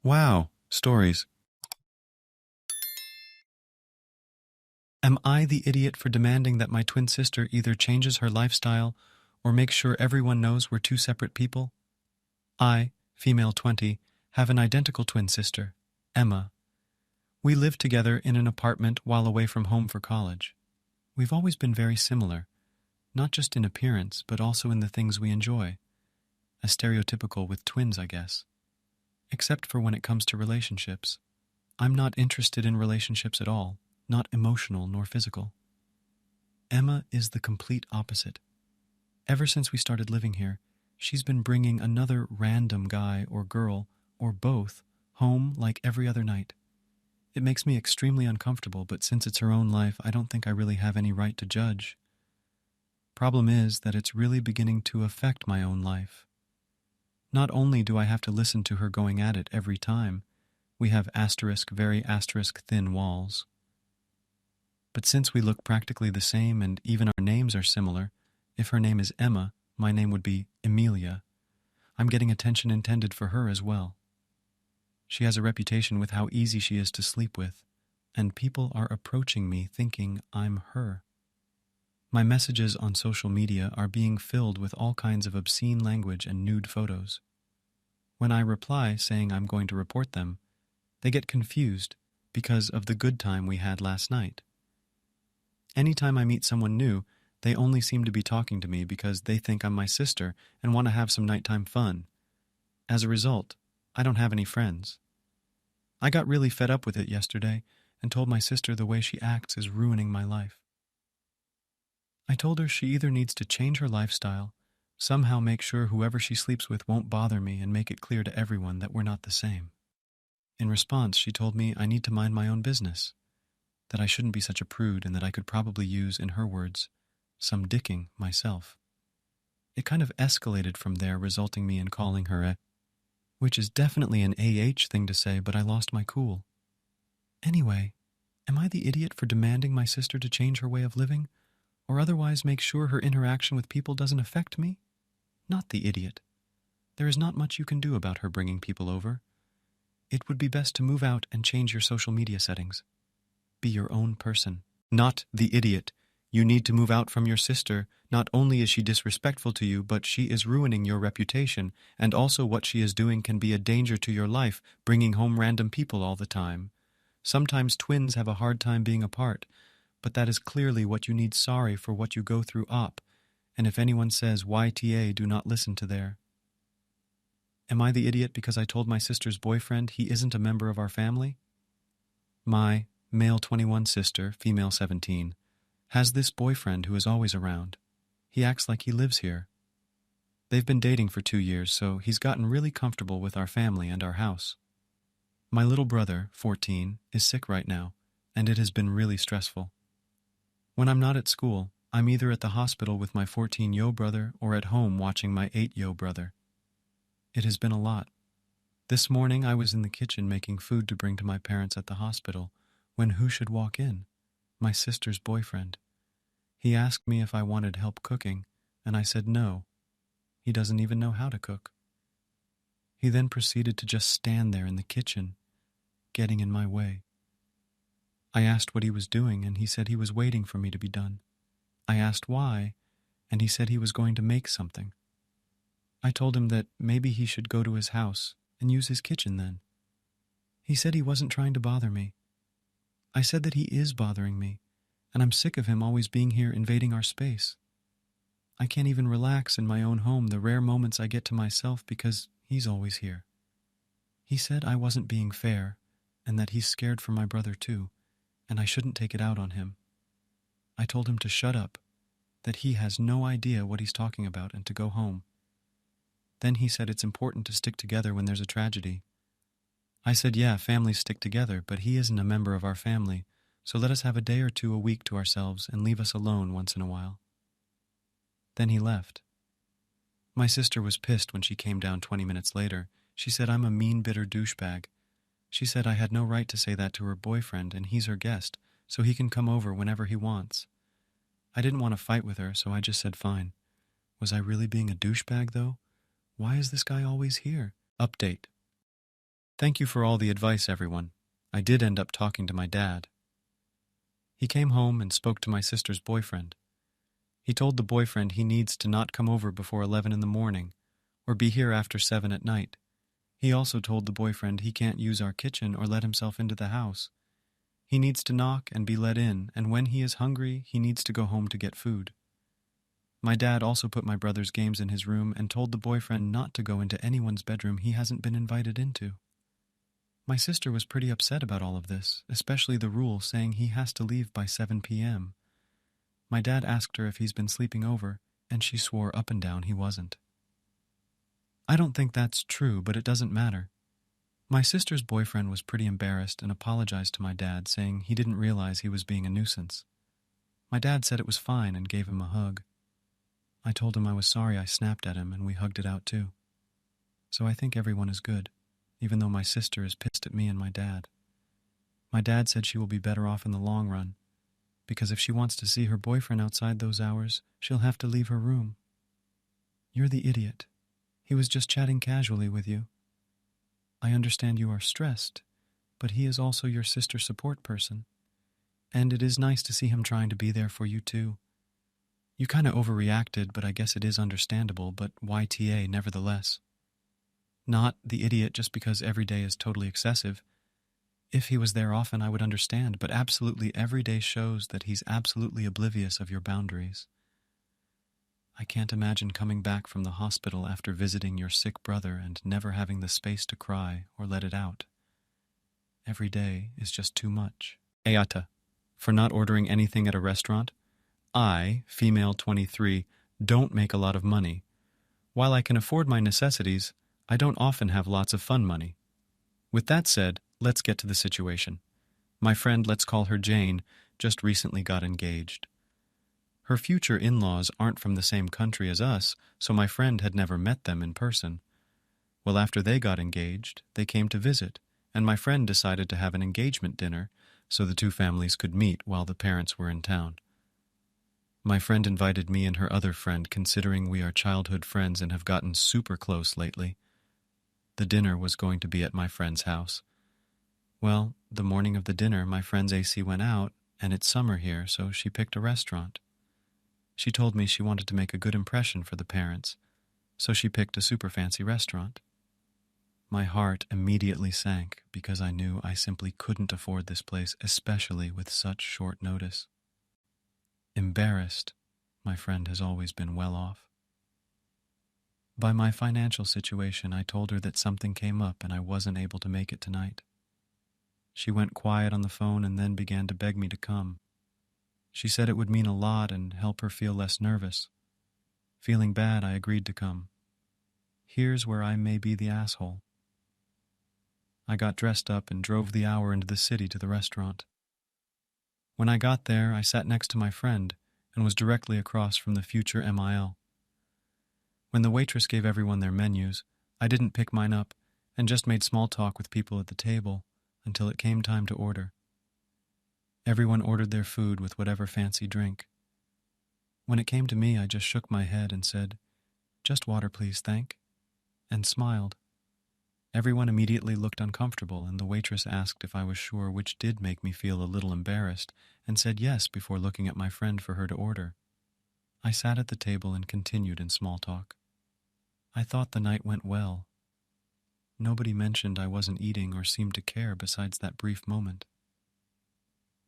Wow, stories. Am I the idiot for demanding that my twin sister either changes her lifestyle or makes sure everyone knows we're two separate people? I, female 20, have an identical twin sister, Emma. We live together in an apartment while away from home for college. We've always been very similar, not just in appearance, but also in the things we enjoy. As stereotypical with twins, I guess. Except for when it comes to relationships. I'm not interested in relationships at all, not emotional nor physical. Emma is the complete opposite. Ever since we started living here, she's been bringing another random guy or girl, or both, home like every other night. It makes me extremely uncomfortable, but since it's her own life, I don't think I really have any right to judge. Problem is that it's really beginning to affect my own life. Not only do I have to listen to her going at it every time, we have very thin walls. But since we look practically the same and even our names are similar, if her name is Emma, my name would be Emilia. I'm getting attention intended for her as well. She has a reputation with how easy she is to sleep with, and people are approaching me thinking I'm her. My messages on social media are being filled with all kinds of obscene language and nude photos. When I reply saying I'm going to report them, they get confused because of the good time we had last night. Anytime I meet someone new, they only seem to be talking to me because they think I'm my sister and want to have some nighttime fun. As a result, I don't have any friends. I got really fed up with it yesterday and told my sister the way she acts is ruining my life. I told her she either needs to change her lifestyle, somehow make sure whoever she sleeps with won't bother me, and make it clear to everyone that we're not the same. In response, she told me I need to mind my own business, that I shouldn't be such a prude, and that I could probably use, in her words, some dicking myself. It kind of escalated from there, resulting me in calling her a, which is definitely an thing to say, but I lost my cool. Anyway, am I the idiot for demanding my sister to change her way of living, or otherwise make sure her interaction with people doesn't affect me? Not the idiot. There is not much you can do about her bringing people over. It would be best to move out and change your social media settings. Be your own person. Not the idiot. You need to move out from your sister. Not only is she disrespectful to you, but she is ruining your reputation, and also what she is doing can be a danger to your life, bringing home random people all the time. Sometimes twins have a hard time being apart, but that is clearly what you need. Sorry for what you go through, op. And if anyone says YTA, do not listen to their. Am I the idiot because I told my sister's boyfriend he isn't a member of our family? My male 21 sister, female 17, has this boyfriend who is always around. He acts like he lives here. They've been dating for 2 years, so he's gotten really comfortable with our family and our house. My little brother, 14, is sick right now, and it has been really stressful. When I'm not at school, I'm either at the hospital with my 14-yo brother or at home watching my 8-yo brother. It has been a lot. This morning I was in the kitchen making food to bring to my parents at the hospital, when who should walk in? My sister's boyfriend. He asked me if I wanted help cooking, and I said no. He doesn't even know how to cook. He then proceeded to just stand there in the kitchen, getting in my way. I asked what he was doing, and he said he was waiting for me to be done. I asked why, and he said he was going to make something. I told him that maybe he should go to his house and use his kitchen then. He said he wasn't trying to bother me. I said that he is bothering me, and I'm sick of him always being here invading our space. I can't even relax in my own home the rare moments I get to myself because he's always here. He said I wasn't being fair, and that he's scared for my brother too, and I shouldn't take it out on him. I told him to shut up, that he has no idea what he's talking about, and to go home. Then he said it's important to stick together when there's a tragedy. I said, yeah, families stick together, but he isn't a member of our family, so let us have a day or two a week to ourselves and leave us alone once in a while. Then he left. My sister was pissed when she came down 20 minutes later. She said I'm a mean, bitter douchebag. She said I had no right to say that to her boyfriend, and he's her guest, so he can come over whenever he wants. I didn't want to fight with her, so I just said fine. Was I really being a douchebag, though? Why is this guy always here? Update. Thank you for all the advice, everyone. I did end up talking to my dad. He came home and spoke to my sister's boyfriend. He told the boyfriend he needs to not come over before 11 in the morning or be here after 7 at night. He also told the boyfriend he can't use our kitchen or let himself into the house. He needs to knock and be let in, and when he is hungry, he needs to go home to get food. My dad also put my brother's games in his room and told the boyfriend not to go into anyone's bedroom he hasn't been invited into. My sister was pretty upset about all of this, especially the rule saying he has to leave by 7 p.m. My dad asked her if he's been sleeping over, and she swore up and down he wasn't. I don't think that's true, but it doesn't matter. My sister's boyfriend was pretty embarrassed and apologized to my dad, saying he didn't realize he was being a nuisance. My dad said it was fine and gave him a hug. I told him I was sorry I snapped at him, and we hugged it out too. So I think everyone is good, even though my sister is pissed at me and my dad. My dad said she will be better off in the long run, because if she wants to see her boyfriend outside those hours, she'll have to leave her room. You're the idiot. He was just chatting casually with you. I understand you are stressed, but he is also your sister's support person, and it is nice to see him trying to be there for you too. You kind of overreacted, but I guess it is understandable, but YTA nevertheless. Not the idiot just because every day is totally excessive. If he was there often, I would understand, but absolutely every day shows that he's absolutely oblivious of your boundaries. I can't imagine coming back from the hospital after visiting your sick brother and never having the space to cry or let it out. Every day is just too much. Aita, for not ordering anything at a restaurant. I, female 23, don't make a lot of money. While I can afford my necessities, I don't often have lots of fun money. With that said, let's get to the situation. My friend, let's call her Jane, just recently got engaged. Her future in-laws aren't from the same country as us, so my friend had never met them in person. Well, after they got engaged, they came to visit, and my friend decided to have an engagement dinner so the two families could meet while the parents were in town. My friend invited me and her other friend, considering we are childhood friends and have gotten super close lately. The dinner was going to be at my friend's house. Well, the morning of the dinner, my friend's AC went out, and it's summer here, so she picked a restaurant. She told me she wanted to make a good impression for the parents, so she picked a super fancy restaurant. My heart immediately sank because I knew I simply couldn't afford this place, especially with such short notice. Embarrassed, my friend has always been well off. By my financial situation, I told her that something came up and I wasn't able to make it tonight. She went quiet on the phone and then began to beg me to come. She said it would mean a lot and help her feel less nervous. Feeling bad, I agreed to come. Here's where I may be the asshole. I got dressed up and drove the hour into the city to the restaurant. When I got there, I sat next to my friend and was directly across from the future MIL. When the waitress gave everyone their menus, I didn't pick mine up and just made small talk with people at the table until it came time to order. Everyone ordered their food with whatever fancy drink. When it came to me, I just shook my head and said, "Just water, please, thank," and smiled. Everyone immediately looked uncomfortable, and the waitress asked if I was sure, which did make me feel a little embarrassed, and said yes before looking at my friend for her to order. I sat at the table and continued in small talk. I thought the night went well. Nobody mentioned I wasn't eating or seemed to care besides that brief moment.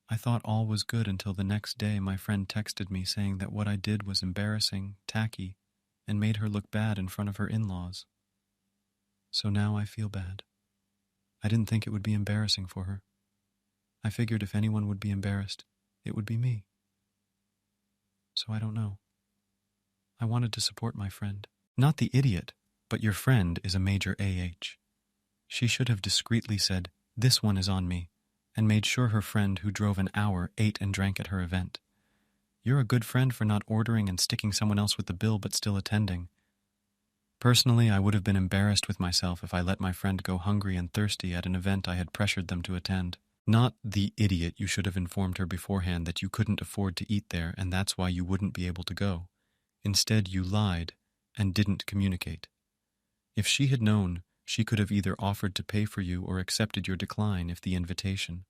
I thought all was good until the next day my friend texted me saying that what I did was embarrassing, tacky, and made her look bad in front of her in-laws. So now I feel bad. I didn't think it would be embarrassing for her. I figured if anyone would be embarrassed, it would be me. So I don't know. I wanted to support my friend. Not the idiot, but your friend is a major AH. She should have discreetly said, "This one is on me," and made sure her friend who drove an hour ate and drank at her event. You're a good friend for not ordering and sticking someone else with the bill but still attending. Personally, I would have been embarrassed with myself if I let my friend go hungry and thirsty at an event I had pressured them to attend. Not the idiot, you should have informed her beforehand that you couldn't afford to eat there and that's why you wouldn't be able to go. Instead, you lied and didn't communicate. If she had known, She could have either offered to pay for you or accepted your decline if the invitation.